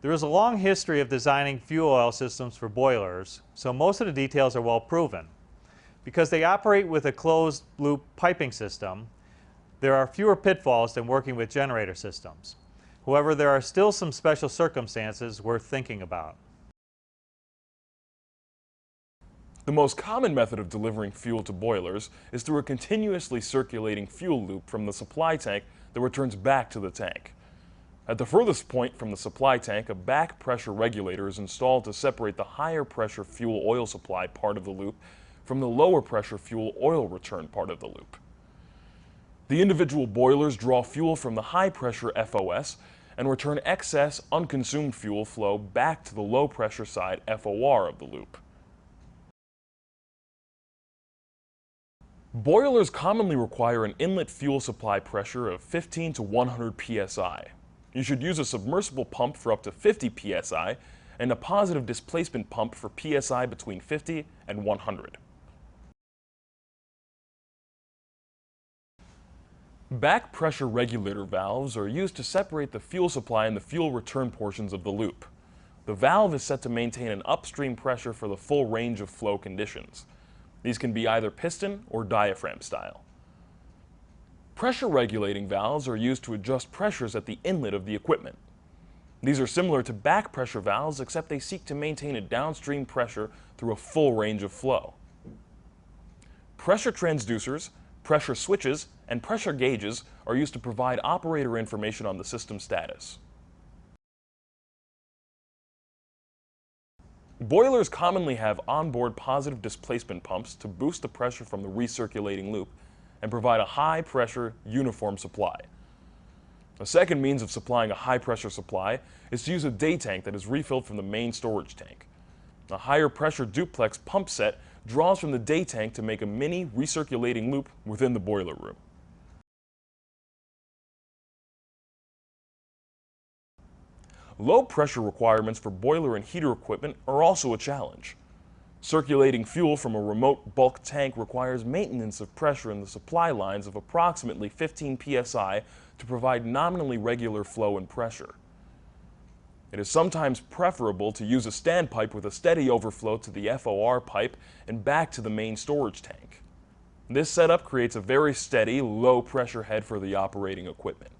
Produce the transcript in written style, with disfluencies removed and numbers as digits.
There is a long history of designing fuel oil systems for boilers, so most of the details are well proven. Because they operate with a closed-loop piping system, there are fewer pitfalls than working with generator systems. However, there are still some special circumstances worth thinking about. The most common method of delivering fuel to boilers is through a continuously circulating fuel loop from the supply tank that returns back to the tank. At the furthest point from the supply tank, a back pressure regulator is installed to separate the higher pressure fuel oil supply part of the loop from the lower pressure fuel oil return part of the loop. The individual boilers draw fuel from the high pressure FOS and return excess unconsumed fuel flow back to the low pressure side FOR of the loop. Boilers commonly require an inlet fuel supply pressure of 15 to 100 psi. You should use a submersible pump for up to 50 psi and a positive displacement pump for psi between 50 and 100. Back pressure regulator valves are used to separate the fuel supply and the fuel return portions of the loop. The valve is set to maintain an upstream pressure for the full range of flow conditions. These can be either piston or diaphragm style. Pressure regulating valves are used to adjust pressures at the inlet of the equipment. These are similar to back pressure valves, except they seek to maintain a downstream pressure through a full range of flow. Pressure transducers, pressure switches, and pressure gauges are used to provide operator information on the system status. Boilers commonly have onboard positive displacement pumps to boost the pressure from the recirculating loop and provide a high-pressure, uniform supply. A second means of supplying a high-pressure supply is to use a day tank that is refilled from the main storage tank. A higher-pressure duplex pump set draws from the day tank to make a mini recirculating loop within the boiler room. Low pressure requirements for boiler and heater equipment are also a challenge. Circulating fuel from a remote bulk tank requires maintenance of pressure in the supply lines of approximately 15 psi to provide nominally regular flow and pressure. It is sometimes preferable to use a standpipe with a steady overflow to the FOR pipe and back to the main storage tank. This setup creates a very steady, low pressure head for the operating equipment.